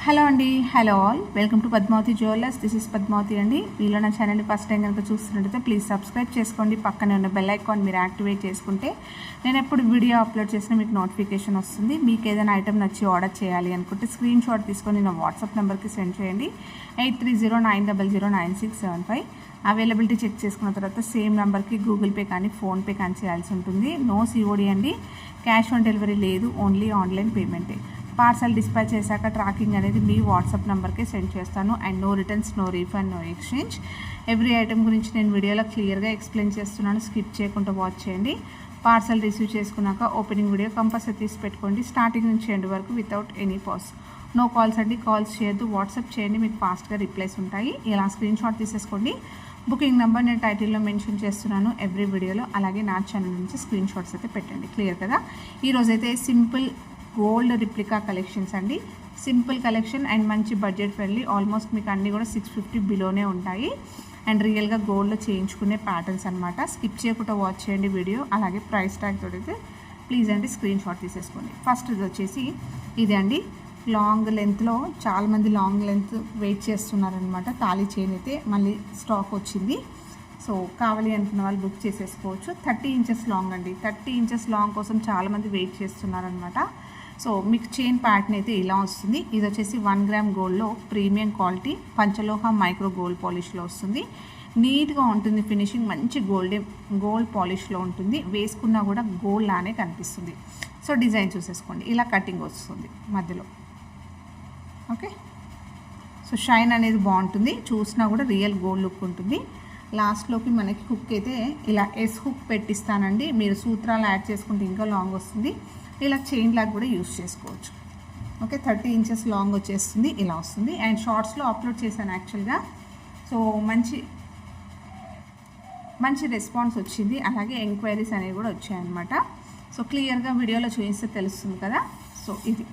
Hello అండి, hello all, welcome to Padmavathi jewellers. This is Padmavathi అండి. మీలో నా ఛానల్ని ఫస్ట్ టైం కనుక చూస్తున్నట్టయితే ప్లీజ్ సబ్స్క్రైబ్ చేసుకోండి. పక్కనే ఉన్న బెల్ ఐకాన్ మీరు యాక్టివేట్ చేసుకుంటే నేను ఎప్పుడు వీడియో అప్లోడ్ చేసినా మీకు నోటిఫికేషన్ వస్తుంది. మీకు ఏదైనా ఐటమ్ నచ్చి ఆర్డర్ చేయాలి అనుకుంటే స్క్రీన్ షాట్ తీసుకొని నా వాట్సాప్ నెంబర్కి సెండ్ చేయండి. 8309009675. అవైలబిలిటీ చెక్ చేసుకున్న తర్వాత సేమ్ నెంబర్కి గూగుల్ పే కానీ ఫోన్పే కానీ చేయాల్సి ఉంటుంది. నో సిఓడి అండి, క్యాష్ ఆన్ డెలివరీ లేదు, ఓన్లీ ఆన్లైన్ పేమెంటే. పార్సల్ డిస్పాచ్ చేశాక ట్రాకింగ్ అనేది మీ వాట్సాప్ నెంబర్కే సెండ్ చేస్తాను. And no returns, no refund, no exchange. Every item గురించి నేను వీడియోలో క్లియర్గా ఎక్స్ప్లెయిన్ చేస్తున్నాను. స్కిప్ చేయకుండా వాచ్ చేయండి. పార్సల్ రిసీవ్ చేసుకున్నాక ఓపెనింగ్ వీడియో కంపల్సరీ తీసి పెట్టుకోండి, స్టార్టింగ్ నుంచి ఎండ్ వరకు without any pause. No calls అండి, కాల్స్ చేయొద్దు, వాట్సాప్ చేయండి, మీకు ఫాస్ట్గా రిప్లైస్ ఉంటాయి. ఇలా స్క్రీన్ షాట్ తీసేసుకోండి. బుకింగ్ నెంబర్ నేను టైటిల్లో మెన్షన్ చేస్తున్నాను ఎవ్రీ వీడియోలో. అలాగే నా ఛానల్ నుంచి స్క్రీన్ షాట్స్ అయితే పెట్టండి. క్లియర్ కదా? ఈరోజైతే సింపుల్ గోల్డ్ రిప్లికా కలెక్షన్స్ అండి. సింపుల్ కలెక్షన్ అండ్ మంచి బడ్జెట్ ఫ్రెండ్లీ. ఆల్మోస్ట్ మీకు అన్నీ కూడా 650 బిలోనే ఉంటాయి. అండ్ రియల్గా గోల్డ్లో చేయించుకునే ప్యాటర్న్స్ అనమాట. స్కిప్ చేయకుండా వాచ్ చేయండి వీడియో. అలాగే ప్రైస్ ట్యాగ్ తోడైతే ప్లీజ్ అండి స్క్రీన్ షాట్ తీసేసుకోండి. ఫస్ట్ ఇది వచ్చేసి ఇది అండి, లాంగ్ లెంత్లో చాలామంది లాంగ్ లెంత్ వెయిట్ చేస్తున్నారనమాట. తాళీ చైన్ అయితే మళ్ళీ స్టాక్ వచ్చింది. సో కావాలి అనుకున్న వాళ్ళు బుక్ చేసేసుకోవచ్చు. 30 ఇంచెస్ లాంగ్ అండి. 30 ఇంచెస్ లాంగ్ కోసం చాలామంది వెయిట్ చేస్తున్నారనమాట. సో మీకు చైన్ ప్యాటర్న్ అయితే ఇలా వస్తుంది. ఇది వచ్చేసి 1 గ్రామ్ గోల్డ్లో ప్రీమియం క్వాలిటీ పంచలోహ మైక్రో గోల్డ్ పాలిష్లో వస్తుంది. నీట్గా ఉంటుంది ఫినిషింగ్, మంచి గోల్డ్ పాలిష్లో ఉంటుంది. వేసుకున్నా కూడా గోల్డ్ లానే కనిపిస్తుంది. సో డిజైన్ చూసేసుకోండి, ఇలా కటింగ్ వస్తుంది మధ్యలో. ఓకే, సో షైన్ అనేది బాగుంటుంది, చూసినా కూడా రియల్ గోల్డ్ లుక్ ఉంటుంది. లాస్ట్లోకి మనకి హుక్ అయితే ఇలా ఎస్ హుక్ పెట్టిస్తానండి. మీరు సూత్రాలు యాడ్ చేసుకుంటే ఇంకా లాంగ్ వస్తుంది. ఇలా చైన్ లాగా కూడా యూస్ చేసుకోవచ్చు. ఓకే, 30 ఇంచెస్ లాంగ్ వచ్చేస్తుంది, ఇలా వస్తుంది. అండ్ షార్ట్స్లో అప్లోడ్ చేశాను యాక్చువల్గా. సో మంచి రెస్పాన్స్ వచ్చింది. అలాగే ఎంక్వైరీస్ అనేవి కూడా వచ్చాయన్నమాట. సో క్లియర్గా వీడియోలో చూపిస్తే తెలుస్తుంది కదా. సో ఇది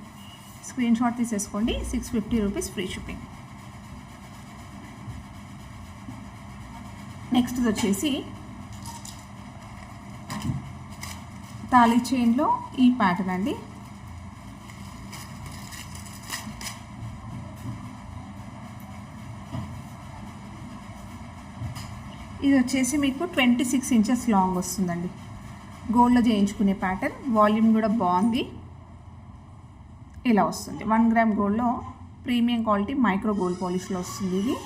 స్క్రీన్ షాట్ తీసేసుకోండి. 650 రూపీస్ ఫ్రీ షిప్పింగ్. నెక్స్ట్ వచ్చేసి తాళీ చైన్లో ఈ ప్యాటర్న్ అండి. ఇది వచ్చేసి మీకు 26 ఇంచెస్ లాంగ్ వస్తుందండి. గోల్డ్లో చేయించుకునే ప్యాటర్న్, వాల్యూమ్ కూడా బాగుంది. ఇలా వస్తుంది. 1 గ్రామ్ గోల్డ్లో ప్రీమియం క్వాలిటీ మైక్రో గోల్డ్ పాలిష్లో వస్తుంది. ఇది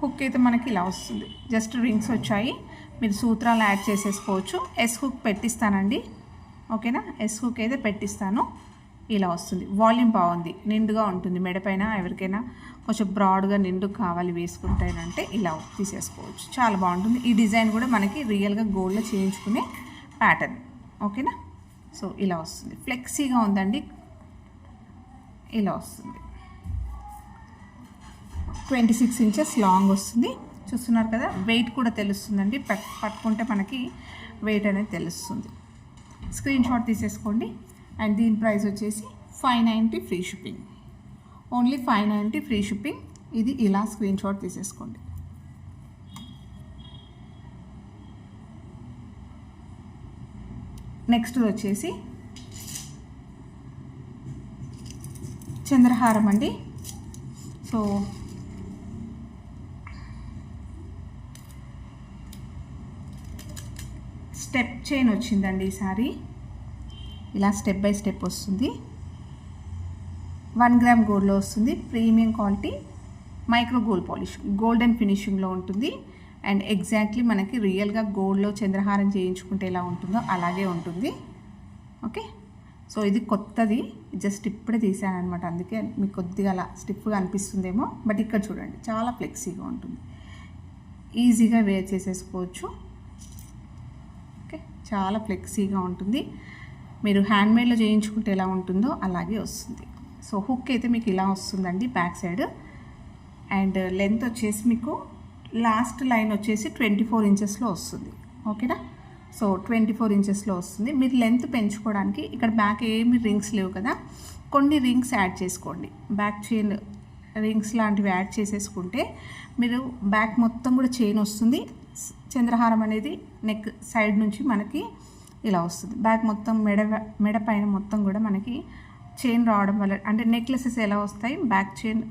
హుక్ అయితే మనకి ఇలా వస్తుంది. జస్ట్ రింగ్స్ వచ్చాయి, మీరు సూత్రాలు యాడ్ చేసేసుకోవచ్చు. ఎస్ హుక్ పెట్టిస్తానండి, ఓకేనా? ఎస్ హుక్ అయితే పెట్టిస్తాను. ఇలా వస్తుంది. వాల్యూమ్ బాగుంది, నిండుగా ఉంటుంది. మెడపైన ఎవరికైనా కొంచెం బ్రాడ్గా నిండు కావాలి వేసుకుంటానంటే ఇలా తీసేసుకోవచ్చు. చాలా బాగుంటుంది. ఈ డిజైన్ కూడా మనకి రియల్గా గోల్డ్లో చేయించుకునే ప్యాటర్న్, ఓకేనా? సో ఇలా వస్తుంది, ఫ్లెక్సీగా ఉందండి. ఇలా వస్తుంది. 26 ఇంచెస్ లాంగ్ వస్తుంది. చూస్తున్నారు కదా, వెయిట్ కూడా తెలుస్తుందండి. పట్టుకుంటే మనకి వెయిట్ అనేది తెలుస్తుంది. స్క్రీన్ షాట్ తీసేసుకోండి. అండ్ దీని ప్రైస్ వచ్చేసి 590 free shipping. Only 590 free shipping. ఇది ఇలా స్క్రీన్ షాట్ తీసేసుకోండి. నెక్స్ట్ వచ్చేసి చంద్రహారం అండి. సో స్టెప్ చైన్ వచ్చిందండి ఈసారి. ఇలా స్టెప్ బై స్టెప్ వస్తుంది. 1 గ్రామ్ గోల్డ్లో వస్తుంది. Premium quality micro gold polish, golden ఫినిషింగ్లో ఉంటుంది. అండ్ ఎగ్జాక్ట్లీ మనకి రియల్గా గోల్డ్లో చంద్రహారం చేయించుకుంటే ఎలా ఉంటుందో అలాగే ఉంటుంది. ఓకే, సో ఇది కొత్తది, జస్ట్ ఇప్పుడే తీసాను అనమాట. అందుకే మీకు కొద్దిగా అలా స్టిఫ్గా అనిపిస్తుందేమో. బట్ ఇక్కడ చూడండి, చాలా ఫ్లెక్సీగా ఉంటుంది. ఈజీగా వేర్ చేసేసుకోవచ్చు. ఓకే, చాలా ఫ్లెక్సీగా ఉంటుంది. మీరు హ్యాండ్మేడ్లో చేయించుకుంటే ఎలా ఉంటుందో అలాగే వస్తుంది. సో హుక్ అయితే మీకు ఇలా వస్తుందండి బ్యాక్ సైడ్. అండ్ లెంత్ వచ్చేసి మీకు లాస్ట్ లైన్ వచ్చేసి 24 ఇంచెస్లో వస్తుంది. ఓకేనా? సో 24 ఇంచెస్లో వస్తుంది. మీరు లెంత్ పెంచుకోవడానికి ఇక్కడ బ్యాక్ ఏమి రింగ్స్ లేవు కదా, కొన్ని రింగ్స్ యాడ్ చేసుకోండి. బ్యాక్ చైన్ రింగ్స్ లాంటివి యాడ్ చేసేసుకుంటే మీరు బ్యాక్ మొత్తం కూడా చైన్ వస్తుంది. చంద్రహారం అనేది నెక్ సైడ్ నుంచి మనకి ఇలా వస్తుంది. బ్యాక్ మొత్తం మెడ పైన మొత్తం కూడా మనకి చైన్ రావడం వల్ల, అంటే నెక్లెసెస్ ఎలా వస్తాయి బ్యాక్ చైన్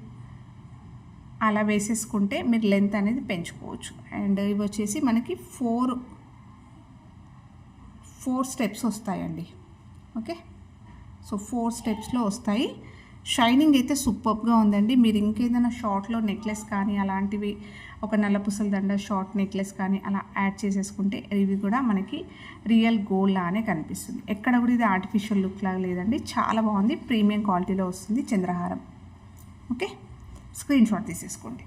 అలా వేసేసుకుంటే మీరు లెంత్ అనేది పెంచుకోవచ్చు. అండ్ ఇవి వచ్చేసి మనకి ఫోర్ స్టెప్స్ వస్తాయండి. ఓకే, సో 4 స్టెప్స్లో వస్తాయి. షైనింగ్ అయితే సూపర్గా ఉందండి. మీరు ఇంకేదైనా షార్ట్లో నెక్లెస్ కానీ అలాంటివి, ఒక నల్లపూసల దండ షార్ట్ నెక్లెస్ కానీ అలా యాడ్ చేసేసుకుంటే ఇవి కూడా మనకి రియల్ గోల్డ్ లానే కనిపిస్తుంది. ఎక్కడ కూడా ఇది ఆర్టిఫిషియల్ లుక్ లాగా లేదండి, చాలా బాగుంది. ప్రీమియం క్వాలిటీలో వస్తుంది చంద్రహారం. ఓకే, స్క్రీన్ షాట్ తీసేసుకోండి.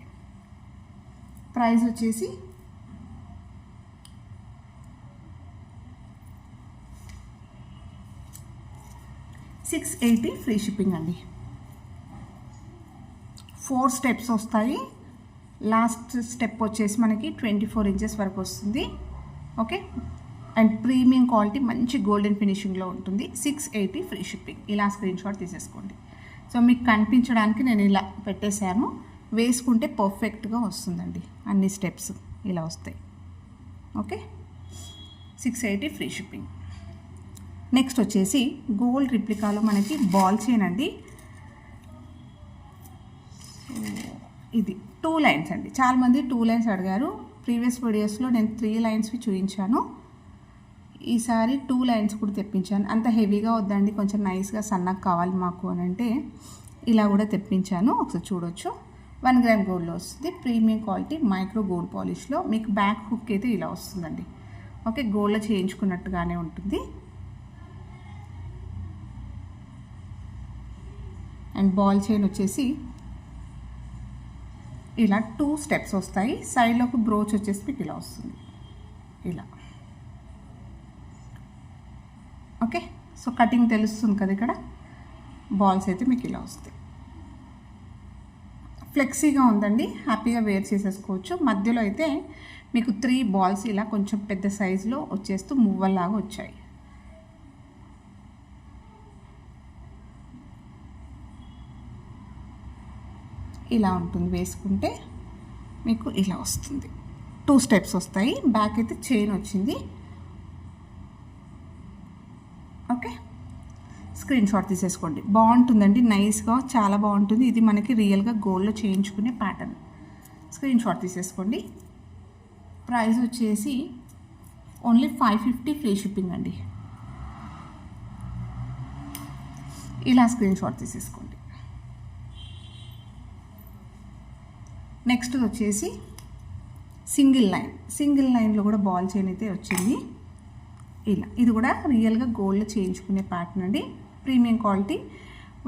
ప్రైస్ వచ్చేసి 680 ఫ్రీ షిప్పింగ్ అండి. 4 స్టెప్స్ వస్తాయి. లాస్ట్ స్టెప్ వచ్చేసి మనకి 24 ఇంచెస్ వరకు వస్తుంది. ఓకే, అండ్ ప్రీమియం క్వాలిటీ మంచి గోల్డెన్ ఫినిషింగ్లో ఉంటుంది. 680 ఫ్రీ షిప్పింగ్. ఇలా స్క్రీన్ షాట్ తీసేసుకోండి. సో మీకు కనిపించడానికి నేను ఇలా పెట్టేశాను, వేసుకుంటే పర్ఫెక్ట్గా వస్తుందండి. అన్ని స్టెప్స్ ఇలా వస్తాయి. Okay, 680 free shipping. నెక్స్ట్ వచ్చేసి గోల్డ్ రిప్లికాలో మనకి బాల్ చైన్ అండి. ఇది 2 లైన్స్ అండి. చాలామంది 2 లైన్స్ అడిగారు. ప్రీవియస్ వీడియోస్లో నేను 3 లైన్స్వి చూపించాను. ఈసారి 2 లైన్స్ కూడా తెప్పించాను. అంత హెవీగా వద్దండి, కొంచెం నైస్గా సన్నగా కావాలి మాకు అని అంటే ఇలా కూడా తెప్పించాను. ఒకసారి చూడొచ్చు. 1 గ్రామ్ గోల్డ్లో వస్తుంది. ప్రీమియం క్వాలిటీ మైక్రో గోల్డ్ పాలిష్లో. మీకు బ్యాక్ హుక్ అయితే ఇలా వస్తుందండి. ఓకే, గోల్డ్లో చేయించుకున్నట్టుగానే ఉంటుంది. అండ్ బాల్ చైన్ వచ్చేసి ఇలా 2 స్టెప్స్ వస్తాయి. సైడ్లోకి బ్రోచ్ వచ్చేసి మీకు ఇలా వస్తుంది, ఇలా. ఓకే, సో కటింగ్ తెలుస్తుంది కదా ఇక్కడ. బాల్స్ అయితే మీకు ఇలా వస్తాయి. ఫ్లెక్సీగా ఉందండి, హ్యాపీగా వేర్ చేసేసుకోవచ్చు. మధ్యలో అయితే మీకు 3 బాల్స్ ఇలా కొంచెం పెద్ద సైజులో వచ్చేస్తూ మువ్వల్లాగా వచ్చాయి. ఇలా ఉంటుంది, వేసుకుంటే మీకు ఇలా వస్తుంది. 2 స్టెప్స్ వస్తాయి. బ్యాక్ అయితే చైన్ వచ్చింది. ఓకే, స్క్రీన్ షాట్ తీసేసుకోండి. బాగుంటుందండి, నైస్గా చాలా బాగుంటుంది. ఇది మనకి రియల్గా గోల్డ్లో చేయించుకునే ప్యాటర్న్. స్క్రీన్ షాట్ తీసేసుకోండి. ప్రైస్ వచ్చేసి ఓన్లీ 550 ఫ్రీ షిప్పింగ్ అండి. ఇలా స్క్రీన్ షాట్ తీసేసుకోండి. నెక్స్ట్ వచ్చేసి సింగిల్ లైన్లో కూడా బాల్ చైన్ అయితే వచ్చింది. ఇలా ఇది కూడా రియల్గా గోల్డ్లో చేయించుకునే ప్యాటర్న్ అండి. ప్రీమియం క్వాలిటీ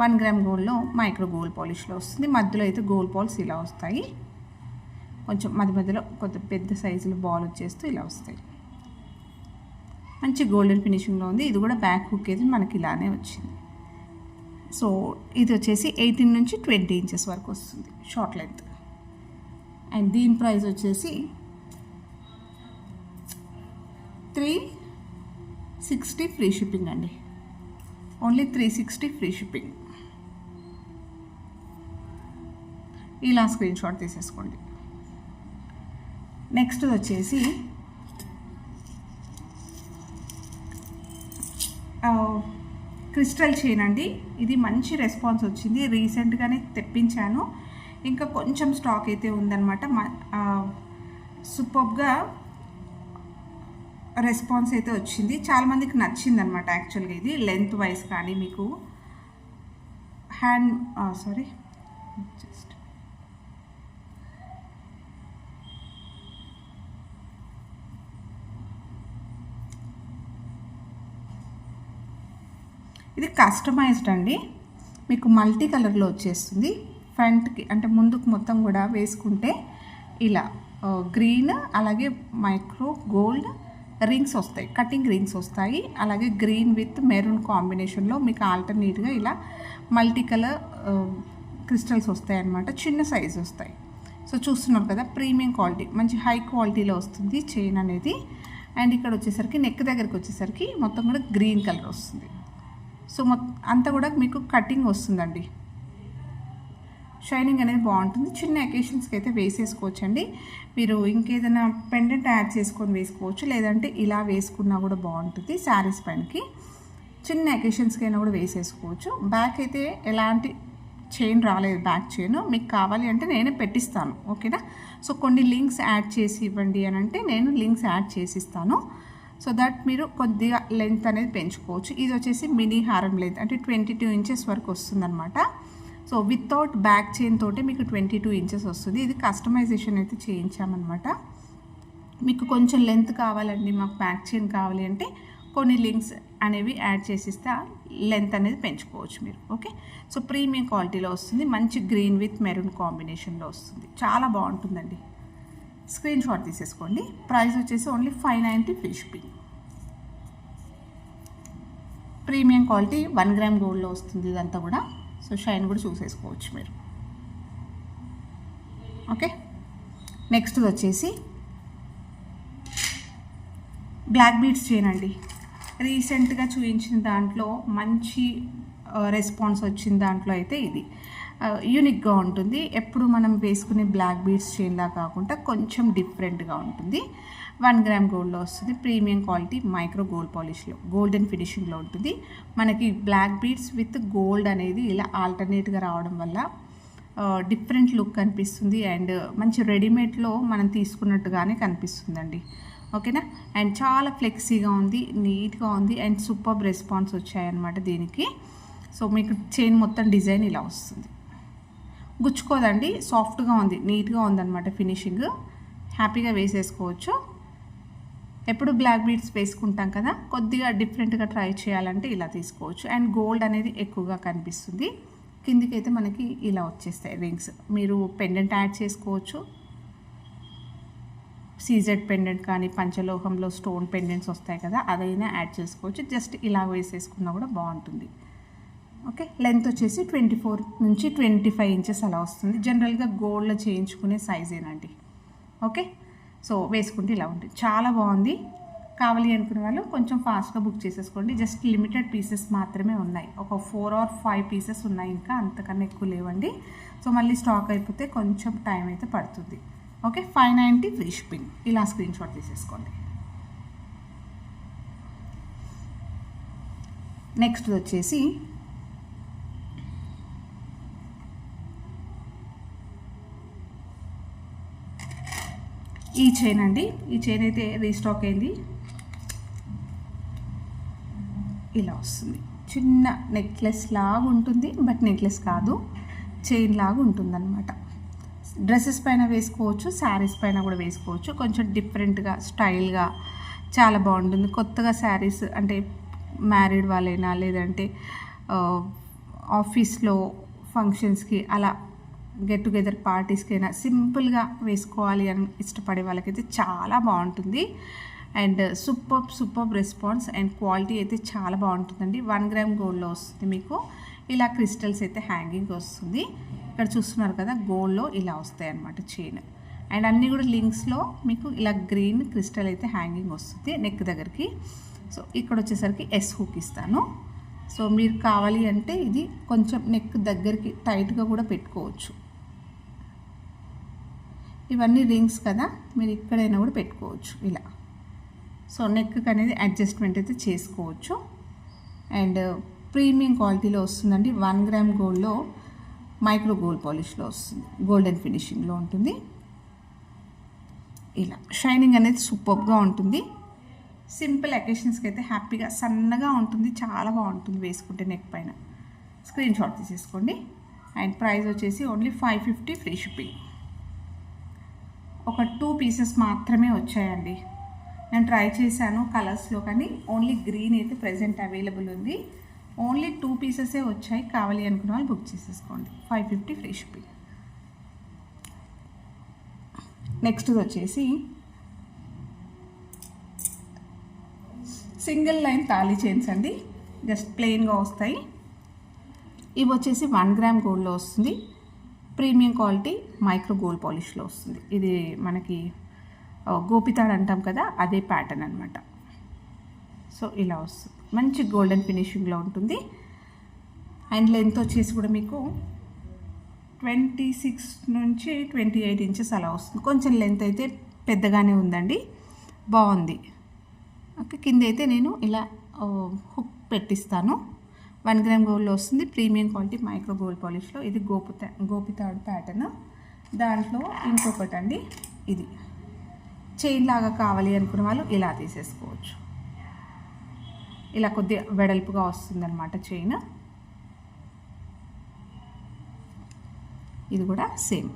1 గ్రామ్ గోల్డ్లో మైక్రో గోల్డ్ పాలిష్లో వస్తుంది. మధ్యలో అయితే గోల్డ్ బాల్స్ ఇలా వస్తాయి. కొంచెం మధ్యలో కొంచెం పెద్ద సైజులో బాల్ వచ్చేస్తూ ఇలా వస్తాయి. మంచి గోల్డెన్ ఫినిషింగ్లో ఉంది. ఇది కూడా బ్యాక్ హుక్ అయితే మనకి ఇలానే వచ్చింది. సో ఇది వచ్చేసి 18 నుంచి 20 ఇంచెస్ వరకు వస్తుంది షార్ట్ లెంత్. అండ్ దీని ప్రైస్ వచ్చేసి 360 ఫ్రీ షిప్పింగ్ అండి. Only 360 free shipping. ఇలా స్క్రీన్ షాట్ తీసేసుకోండి. నెక్స్ట్ వచ్చేసి క్రిస్టల్ చైన్ అండి. ఇది మంచి రెస్పాన్స్ వచ్చింది. రీసెంట్గానే తెప్పించాను, ఇంకా కొంచెం స్టాక్ అయితే ఉందన్నమాట. సూపర్గా రెస్పాన్స్ అయితే వచ్చింది. చాలామందికి నచ్చింది అనమాట. యాక్చువల్గా ఇది లెంత్ వైజ్ కానీ మీకు ఇది కస్టమైజ్డ్ అండి. మీకు మల్టీ కలర్లో వచ్చేస్తుంది. ఫ్రంట్కి అంటే ముందుకు మొత్తం కూడా వేసుకుంటే ఇలా గ్రీన్, అలాగే మైక్రో గోల్డ్ రింగ్స్ వస్తాయి, కటింగ్ రింగ్స్ వస్తాయి. అలాగే గ్రీన్ విత్ మెరూన్ కాంబినేషన్లో మీకు ఆల్టర్నేట్గా ఇలా మల్టీ కలర్ క్రిస్టల్స్ వస్తాయి అన్నమాట. చిన్న సైజు వస్తాయి. సో చూస్తున్నారు కదా, ప్రీమియం క్వాలిటీ, మంచి హై క్వాలిటీలో వస్తుంది చైన్ అనేది. అండ్ ఇక్కడ వచ్చేసరికి నెక్ దగ్గరికి వచ్చేసరికి మొత్తం కూడా గ్రీన్ కలర్ వస్తుంది. సో అంతా కూడా మీకు కటింగ్ వస్తుందండి. షైనింగ్ అనేది బాగుంటుంది. చిన్న అకేషన్స్కి అయితే వేసేసుకోవచ్చండి. మీరు ఇంకేదైనా పెండెంట్ యాడ్ చేసుకొని వేసుకోవచ్చు, లేదంటే ఇలా వేసుకున్నా కూడా బాగుంటుంది శారీస్ పైనకి. చిన్న అకేషన్స్కైనా కూడా వేసేసుకోవచ్చు. బ్యాక్ అయితే ఎలాంటి చైన్ రాలేదు, బ్యాక్ చైన్. మీకు కావాలి అంటే నేనే పెట్టిస్తాను, ఓకేనా. సో కొన్ని లింక్స్ యాడ్ చేసి ఇవ్వండి అని అంటే నేను లింక్స్ యాడ్ చేసిస్తాను. సో దట్ మీరు కొద్దిగా లెంత్ అనేది పెంచుకోవచ్చు. ఇది వచ్చేసి మినీ హారం లెంత్ అంటే 22 ఇంచెస్ వరకు వస్తుందన్నమాట. సో వితౌట్ బ్యాక్ చైన్ తోటి మీకు 22 ఇంచెస్ వస్తుంది. ఇది కస్టమైజేషన్ అయితే చేయించామన్నమాట. మీకు కొంచెం లెంత్ కావాలండి, మాకు బ్యాక్ చైన్ కావాలి అంటే కొన్ని లింక్స్ అనేవి యాడ్ చేసిస్తే లెంత్ అనేది పెంచుకోవచ్చు మీరు, ఓకే. సో ప్రీమియం క్వాలిటీలో వస్తుంది, మంచి గ్రీన్ విత్ మెరూన్ కాంబినేషన్లో వస్తుంది, చాలా బాగుంటుందండి. స్క్రీన్ షాట్ తీసేసుకోండి. ప్రైస్ వచ్చేసి only 590 free shipping. Premium quality 1 gram గోల్డ్లో వస్తుంది ఇదంతా కూడా. సో షైన్ కూడా చూసేసుకోవచ్చు మీరు, ఓకే. నెక్స్ట్ వచ్చేసి బ్లాక్ బీడ్స్ చైన్ అండి. రీసెంట్గా చూపించిన దాంట్లో మంచి రెస్పాన్స్ వచ్చిన దాంట్లో అయితే ఇది యూనిక్గా ఉంటుంది. ఎప్పుడు మనం వేసుకునే బ్లాక్ బీడ్స్ చైన్లా కాకుండా కొంచెం డిఫరెంట్గా ఉంటుంది. 1 గ్రామ్ గోల్డ్లో వస్తుంది. ప్రీమియం క్వాలిటీ మైక్రో గోల్డ్ పాలిష్లో గోల్డెన్ ఫినిషింగ్లో ఉంటుంది. మనకి బ్లాక్ బీడ్స్ విత్ గోల్డ్ అనేది ఇలా ఆల్టర్నేట్గా రావడం వల్ల డిఫరెంట్ లుక్ కనిపిస్తుంది అండ్ మంచి రెడీమేడ్లో మనం తీసుకున్నట్టుగానే కనిపిస్తుందండి, ఓకేనా. అండ్ చాలా ఫ్లెక్సీగా ఉంది, నీట్గా ఉంది అండ్ సూపర్ రెస్పాన్స్ వచ్చాయన్నమాట దీనికి. సో మీకు చైన్ మొత్తం డిజైన్ ఇలా వస్తుంది, గుచ్చుకోదండి, సాఫ్ట్గా ఉంది, నీట్గా ఉందన్నమాట ఫినిషింగ్. హ్యాపీగా వేసేసుకోవచ్చు. ఎప్పుడు బ్లాక్ బీడ్స్ వేసుకుంటాం కదా, కొద్దిగా డిఫరెంట్గా ట్రై చేయాలంటే ఇలా తీసుకోవచ్చు. అండ్ గోల్డ్ అనేది ఎక్కువగా కనిపిస్తుంది. కిందికి అయితే మనకి ఇలా వచ్చేస్తాయి రింగ్స్. మీరు పెండెంట్ యాడ్ చేసుకోవచ్చు, సీజెడ్ పెండెంట్ కానీ పంచలోహంలో స్టోన్ పెండెంట్స్ వస్తాయి కదా, అదైనా యాడ్ చేసుకోవచ్చు. జస్ట్ ఇలా వేసేసుకున్నా కూడా బాగుంటుంది, ఓకే. లెంత్ వచ్చేసి 24 నుంచి 25 ఇంచెస్ అలా వస్తుంది. జనరల్గా గోల్డ్లో చేయించుకునే సైజేనండి, ఓకే. సో వేసుకుంటే ఇలా ఉంటుంది, చాలా బాగుంది. కావాలి అనుకునే వాళ్ళు కొంచెం ఫాస్ట్గా బుక్ చేసేసుకోండి. జస్ట్ లిమిటెడ్ పీసెస్ మాత్రమే ఉన్నాయి, ఒక 4 or 5 పీసెస్ ఉన్నాయి, ఇంకా అంతకన్నా ఎక్కువ లేవండి. సో మళ్ళీ స్టాక్ అయిపోతే కొంచెం టైం అయితే పడుతుంది, ఓకే. 590 free shipping. ఇలా స్క్రీన్ షాట్ తీసేసుకోండి. నెక్స్ట్ వచ్చేసి ఈ చైన్ అండి. ఈ చైన్ అయితే రీస్టాక్ అయింది. ఇలా వస్తుంది, చిన్న నెక్లెస్ లాగా ఉంటుంది, బట్ నెక్లెస్ కాదు, చైన్ లాగా ఉంటుంది అనమాట. డ్రెస్సెస్ పైన వేసుకోవచ్చు, శారీస్ పైన కూడా వేసుకోవచ్చు. కొంచెం డిఫరెంట్గా స్టైల్గా చాలా బాగుంటుంది. కొత్తగా శారీస్ అంటే మ్యారీడ్ వాళ్ళైనా లేదంటే ఆఫీస్లో ఫంక్షన్స్కి అలా గెట్ టుగెదర్ పార్టీస్కైనా సింపుల్గా వేసుకోవాలి అని ఇష్టపడే వాళ్ళకైతే చాలా బాగుంటుంది. And super response and quality అయితే చాలా బాగుంటుందండి. 1 గ్రామ్ గోల్డ్లో వస్తుంది. మీకు ఇలా క్రిస్టల్స్ అయితే హ్యాంగింగ్ వస్తుంది. ఇక్కడ చూస్తున్నారు కదా, గోల్డ్లో ఇలా వస్తాయి అన్నమాట చైన్. అండ్ అన్నీ కూడా లింక్స్లో మీకు ఇలా గ్రీన్ క్రిస్టల్ అయితే హ్యాంగింగ్ వస్తుంది నెక్ దగ్గరికి. సో ఇక్కడ వచ్చేసరికి ఎస్ హుక్ ఇస్తాను. సో మీరు కావాలి అంటే ఇది కొంచెం నెక్ దగ్గరికి టైట్గా కూడా పెట్టుకోవచ్చు. ఇవన్నీ రింగ్స్ కదా, మీరు ఇక్కడైనా కూడా పెట్టుకోవచ్చు ఇలా. సో నెక్ అనేది అడ్జస్ట్మెంట్ అయితే చేసుకోవచ్చు. అండ్ ప్రీమియం క్వాలిటీలో వస్తుందండి. 1 గ్రామ్ గోల్డ్లో మైక్రో గోల్డ్ పాలిష్లో వస్తుంది, గోల్డెన్ ఫినిషింగ్లో ఉంటుంది. ఇలా షైనింగ్ అనేది సూపర్గా ఉంటుంది. సింపుల్ అకేషన్స్కి అయితే హ్యాపీగా సన్నగా ఉంటుంది, చాలా బాగుంటుంది వేసుకుంటే నెక్ పైన. స్క్రీన్ షాట్ తీసేసుకోండి. అండ్ ప్రైస్ వచ్చేసి ఓన్లీ 550 ఫ్రీ షిప్పింగ్. ఒక 2 పీసెస్ మాత్రమే వచ్చాయండి. నేను ట్రై చేశాను కలర్స్లో, కానీ ఓన్లీ గ్రీన్ అయితే ప్రెజెంట్ అవైలబుల్ ఉంది. ఓన్లీ 2 పీసెసే వచ్చాయి. కావాలి అనుకున్న వాళ్ళు బుక్ చేసేసుకోండి. 550 ఫ్రీ షిప్పింగ్. నెక్స్ట్ వచ్చేసి సింగిల్ లైన్ తాళీ చైన్స్ అండి. జస్ట్ ప్లెయిన్గా వస్తాయి. ఇవి వచ్చేసి 1 గ్రామ్ గోల్డ్లో వస్తుంది. ప్రీమియం క్వాలిటీ మైక్రో గోల్డ్ పాలిష్లో వస్తుంది. ఇది మనకి గోపితాడు అంటాం కదా, అదే ప్యాటర్న్ అనమాట. సో ఇలా వస్తుంది, మంచి గోల్డెన్ ఫినిషింగ్లో ఉంటుంది. అండ్ లెంత్ వచ్చేసి కూడా మీకు 26 నుంచి 28 ఇంచెస్ అలా వస్తుంది. కొంచెం లెంత్ అయితే పెద్దగానే ఉందండి, బాగుంది. ఓకే, కింద అయితే నేను ఇలా హుక్ పెట్టిస్తాను. 1 గ్రామ్ గోల్డ్లో వస్తుంది, ప్రీమియం క్వాలిటీ మైక్రో గోల్డ్ పాలిష్లో. ఇది గోపితాడు ప్యాటర్న్. దాంట్లో ఇంకొకటి అండి, ఇది చైన్ లాగా కావాలి అనుకున్న వాళ్ళు ఇలా తీసేసుకోవచ్చు. ఇలా కొద్దిగా వెడల్పుగా వస్తుందన్నమాట చైన్. ఇది కూడా సేమ్.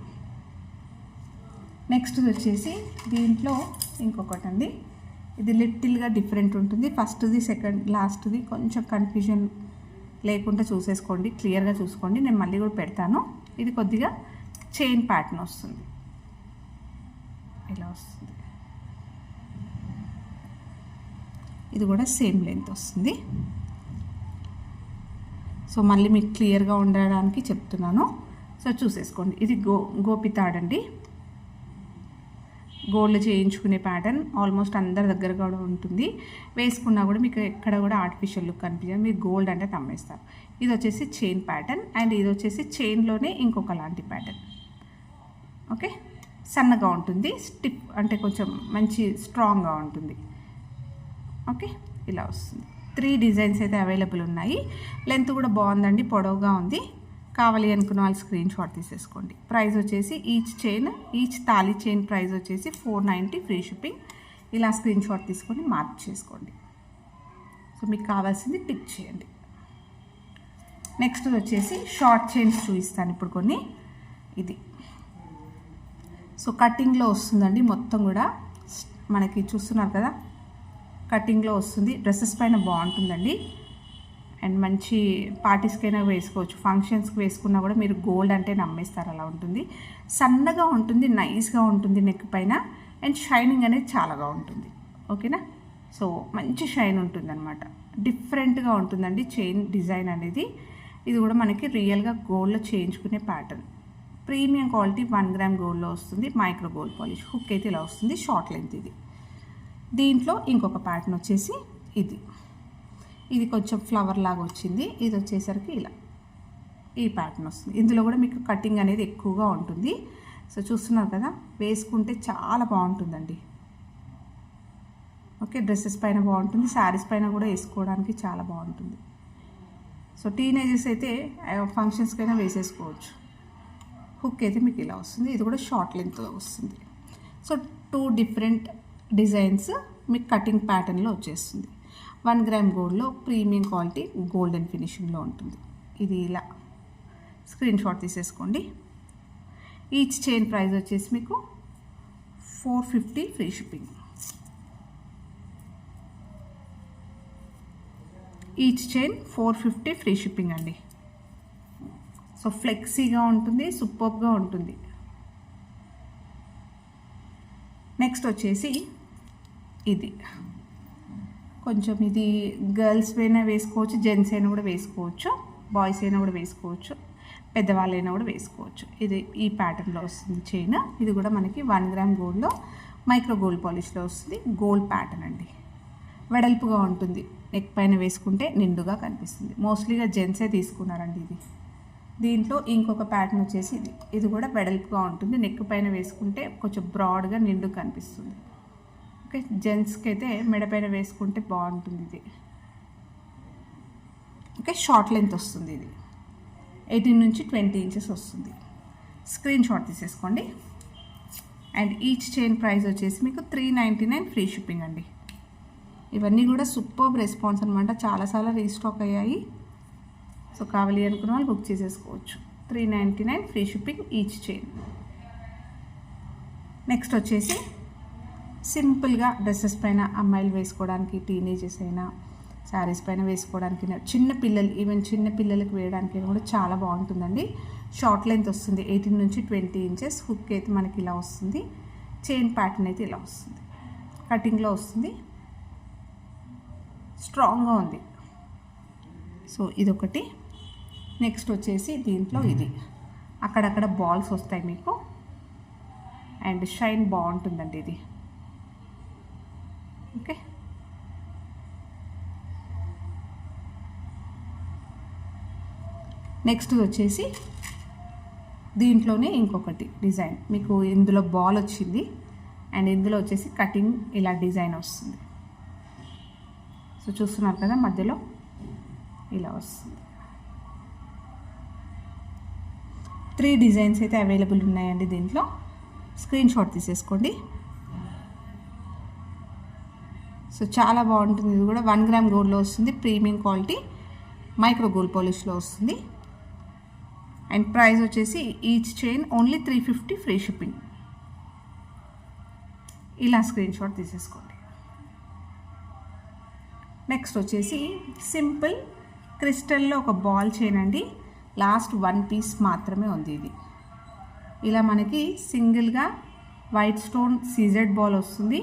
నెక్స్ట్ వచ్చేసి దీంట్లో ఇంకొకటి అండి, ఇది లిటిల్గా డిఫరెంట్ ఉంటుంది. ఫస్ట్ది సెకండ్ లాస్ట్ది కొంచెం కన్ఫ్యూజన్ లేకుండా చూసేసుకోండి, క్లియర్గా చూసుకోండి. నేను మళ్ళీ కూడా పెడతాను. ఇది కొద్దిగా చైన్ ప్యాటర్న్ వస్తుంది, ఇలా వస్తుంది. ఇది కూడా సేమ్ లెంత్ వస్తుంది. సో మళ్ళీ మీకు క్లియర్గా ఉండడానికి చెప్తున్నాను. సో చూసేసుకోండి. ఇది గోపితాడండి, గోల్డ్ చేయించుకునే ప్యాటర్న్. ఆల్మోస్ట్ అందరి దగ్గర కూడా ఉంటుంది. వేసుకున్నా కూడా మీకు ఎక్కడ కూడా ఆర్టిఫిషియల్ లుక్ కనిపించదు, మీరు గోల్డ్ అంటే నమ్మేస్తారు. ఇది వచ్చేసి చైన్ ప్యాటర్న్, అండ్ ఇది వచ్చేసి చైన్లోనే ఇంకొక లాంటి ప్యాటర్న్. ఓకే, సన్నగా ఉంటుంది, స్టిప్ అంటే కొంచెం మంచి స్ట్రాంగ్గా ఉంటుంది. ఓకే, ఇలా వస్తుంది. 3 డిజైన్స్ అయితే అవైలబుల్ ఉన్నాయి. లెంత్ కూడా బాగుందండి, పొడవుగా ఉంది. కావాలి అనుకున్న వాళ్ళు స్క్రీన్ షాట్ తీసేసుకోండి. ప్రైస్ వచ్చేసి ఈచ్ తాళి చైన్ ప్రైస్ వచ్చేసి 490 ఫ్రీ షిప్పింగ్. ఇలా స్క్రీన్ షాట్ తీసుకొని మార్క్ చేసుకోండి. సో మీకు కావాల్సింది టిక్ చేయండి. నెక్స్ట్ వచ్చేసి షార్ట్ చైన్స్ చూపిస్తాను ఇప్పుడు కొన్ని. ఇది సో కటింగ్లో వస్తుందండి, మొత్తం కూడా మనకి చూస్తున్నారు కదా, కటింగ్లో వస్తుంది. డ్రెస్సెస్ పైన బాగుంటుందండి, అండ్ మంచి పార్టీస్కైనా వేసుకోవచ్చు, ఫంక్షన్స్కి వేసుకున్నా కూడా మీరు గోల్డ్ అంటే నమ్మేస్తారు, అలా ఉంటుంది. సన్నగా ఉంటుంది, నైస్గా ఉంటుంది నెక్ పైన, అండ్ షైనింగ్ అనేది చాలాగా ఉంటుంది. ఓకేనా, సో మంచి షైన్ ఉంటుంది అనమాట. డిఫరెంట్గా ఉంటుందండి చైన్ డిజైన్ అనేది. ఇది కూడా మనకి రియల్గా గోల్డ్లో చేయించుకునే ప్యాటర్న్. ప్రీమియం క్వాలిటీ 1 గ్రామ్ గోల్డ్లో వస్తుంది, మైక్రో గోల్డ్ పాలిష్. హుక్ అయితే ఇలా వస్తుంది, షార్ట్ లెంత్ ఇది. దీంట్లో ఇంకొక ప్యాటర్న్ వచ్చేసి ఇది కొంచెం ఫ్లవర్ లాగా వచ్చింది. ఇది వచ్చేసరికి ఇలా ఈ ప్యాటర్న్ వస్తుంది. ఇందులో కూడా మీకు కటింగ్ అనేది ఎక్కువగా ఉంటుంది. సో చూస్తున్నారు కదా, వేసుకుంటే చాలా బాగుంటుందండి. ఓకే, డ్రెస్సెస్ పైన బాగుంటుంది, శారీస్ పైన కూడా వేసుకోవడానికి చాలా బాగుంటుంది. సో టీనేజర్స్ అయితే ఫంక్షన్స్కైనా వేసేసుకోవచ్చు. హుక్ అయితే మీకు ఇలా వస్తుంది. ఇది కూడా షార్ట్ లెంత్లో వస్తుంది. సో 2 డిఫరెంట్ డిజైన్స్ మీకు కటింగ్ ప్యాటర్న్లో వచ్చేస్తుంది. 1 గ్రామ్ గోల్డ్లో ప్రీమియం క్వాలిటీ గోల్డెన్ ఫినిషింగ్లో ఉంటుంది. ఇది ఇలా స్క్రీన్ షాట్ తీసేసుకోండి. ఈచ్ చైన్ ప్రైస్ వచ్చేసి మీకు 450 free shipping. Each chain 450 free shipping అండి. సో ఫ్లెక్సీగా ఉంటుంది, సూపర్గా ఉంటుంది. నెక్స్ట్ వచ్చేసి ఇది కొంచెం, ఇది గర్ల్స్ అయినా వేసుకోవచ్చు, జెంట్స్ అయినా కూడా వేసుకోవచ్చు, బాయ్స్ అయినా కూడా వేసుకోవచ్చు, పెద్దవాళ్ళైనా కూడా వేసుకోవచ్చు. ఇది ఈ ప్యాటర్న్లో వస్తుంది చైన్. ఇది కూడా మనకి 1 గ్రామ్ గోల్డ్లో మైక్రో గోల్డ్ పాలిష్లో వస్తుంది. గోల్డ్ ప్యాటర్న్ అండి, వెడల్పుగా ఉంటుంది, నెక్ పైన వేసుకుంటే నిండుగా కనిపిస్తుంది. మోస్ట్లీగా జెంట్సే తీసుకున్నారండి ఇది. దీంట్లో ఇంకొక ప్యాటర్న్ వచ్చేసి ఇది కూడా వెడల్పుగా ఉంటుంది, నెక్ పైన వేసుకుంటే కొంచెం బ్రాడ్గా నిండు కనిపిస్తుంది. ఓకే, జెంట్స్కి అయితే మెడపైన వేసుకుంటే బాగుంటుంది ఇది. ఓకే, షార్ట్ లెంత్ వస్తుంది. ఇది 18 నుంచి 20 ఇంచెస్ వస్తుంది. స్క్రీన్ షాట్ తీసేసుకోండి. అండ్ ఈచ్ చైన్ ప్రైస్ వచ్చేసి మీకు 399 ఫ్రీ షిప్పింగ్ అండి. ఇవన్నీ కూడా సూపర్ రెస్పాన్స్ అనమాట, చాలాసార్లు రీస్టాక్ అయ్యాయి. సో కావాలి అనుకున్న వాళ్ళు బుక్ చేసేసుకోవచ్చు. 399 free shipping each chain. Next వచ్చేసి సింపుల్గా డ్రెస్సెస్ పైన అమ్మాయిలు వేసుకోవడానికి, టీనేజర్స్ అయినా శారీస్ పైన వేసుకోవడానికి, చిన్న పిల్లలు ఈవెన్ చిన్న పిల్లలకు వేయడానికి కూడా చాలా బాగుంటుందండి. షార్ట్ లెంత్ వస్తుంది, 18 నుంచి 20 ఇంచెస్. హుక్ అయితే మనకి ఇలా వస్తుంది, చైన్ ప్యాటర్న్ అయితే ఇలా వస్తుంది, కటింగ్లో వస్తుంది, స్ట్రాంగ్గా ఉంది. సో ఇదొకటి. నెక్స్ట్ వచ్చేసి దీంట్లో ఇది అక్కడక్కడ బాల్స్ వస్తాయి మీకు, అండ్ షైన్ బాగుంటుందండి ఇది. ఓకే, నెక్స్ట్ వచ్చేసి దీంట్లోనే ఇంకొకటి డిజైన్ మీకు. ఇందులో బాల్ వచ్చింది, అండ్ ఇందులో వచ్చేసి కటింగ్ ఇలా డిజైన్ వస్తుంది. సో చూస్తున్నారు కదా, మధ్యలో ఇలా వస్తుంది. 3 డిజైన్స్ అయితే అవైలబుల్ ఉన్నాయండి దీంట్లో. స్క్రీన్ షాట్ తీసేసుకోండి. సో చాలా బాగుంటుంది. ఇది కూడా 1 గ్రామ్ గోల్డ్లో వస్తుంది. ప్రీమియం క్వాలిటీ మైక్రో గోల్డ్ పాలిష్లో వస్తుంది. అండ్ ప్రైస్ వచ్చేసి each chain only 350 free shipping. ఇలా స్క్రీన్ షాట్ తీసేసుకోండి. నెక్స్ట్ వచ్చేసి సింపుల్ క్రిస్టల్లో ఒక బాల్ చైన్ అండి. లాస్ట్ 1 పీస్ మాత్రమే ఉంది ఇది. ఇలా మనకి సింగిల్గా వైట్ స్టోన్ సీజెడ్ బాల్ వస్తుంది.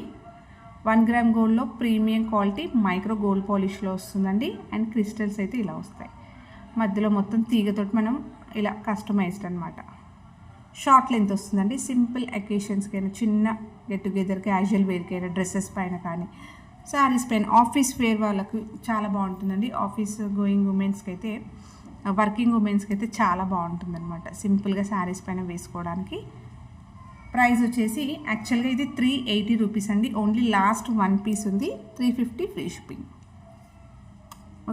1 గ్రామ్ గోల్డ్లో ప్రీమియం క్వాలిటీ మైక్రో గోల్డ్ పాలిష్లో వస్తుందండి. అండ్ క్రిస్టల్స్ అయితే ఇలా వస్తాయి. మధ్యలో మొత్తం తీగతోటి మనం ఇలా కస్టమైజ్డ్ అనమాట. షార్ట్ లెంత్ వస్తుందండి. సింపుల్ అకేషన్స్కి అయినా, చిన్న గెట్ టుగెదర్ క్యాజువల్ వేర్కి అయినా, డ్రెస్సెస్ పైన కానీ, శారీస్ పైన, ఆఫీస్ వేర్ వాళ్ళకి చాలా బాగుంటుందండి. ఆఫీస్ గోయింగ్ ఉమెన్స్కి అయితే, వర్కింగ్ ఉమెన్స్కి అయితే చాలా బాగుంటుంది అనమాట. సింపుల్గా శారీస్ పైన వేసుకోవడానికి. ప్రైస్ వచ్చేసి యాక్చువల్గా ఇది 380 రూపీస్ అండి. ఓన్లీ లాస్ట్ 1 పీస్ ఉంది. 350 free shipping.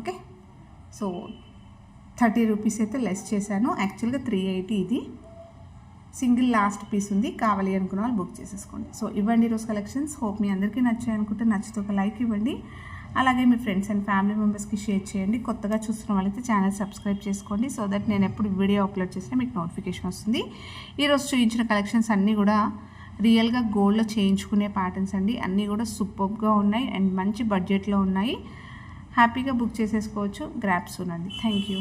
Okay, so 30 rupees అయితే లెస్ చేశాను. యాక్చువల్గా 380 ఇది. సింగిల్ లాస్ట్ పీస్ ఉంది. కావాలి అనుకున్న వాళ్ళు బుక్ చేసేసుకోండి. సో ఇవ్వండి ఈరోజు కలెక్షన్స్. హోప్ మీ అందరికీ నచ్చాయి అనుకుంటే నచ్చితే ఒక లైక్ ఇవ్వండి. అలాగే మీ ఫ్రెండ్స్ అండ్ ఫ్యామిలీ మెంబర్స్కి షేర్ చేయండి. కొత్తగా చూస్తున్న వాళ్ళైతే ఛానల్ సబ్స్క్రైబ్ చేసుకోండి. సో దట్ నేను ఎప్పుడు వీడియో అప్లోడ్ చేసినా మీకు నోటిఫికేషన్ వస్తుంది. ఈరోజు చూపించిన కలెక్షన్స్ అన్నీ కూడా రియల్గా గోల్డ్లో చేయించుకునే ప్యాటర్న్స్ అండి. అన్నీ కూడా సూపర్గా ఉన్నాయి అండ్ మంచి బడ్జెట్లో ఉన్నాయి. హ్యాపీగా బుక్ చేసేసుకోవచ్చు. గ్రాప్ సూన్ అండి. Thank you.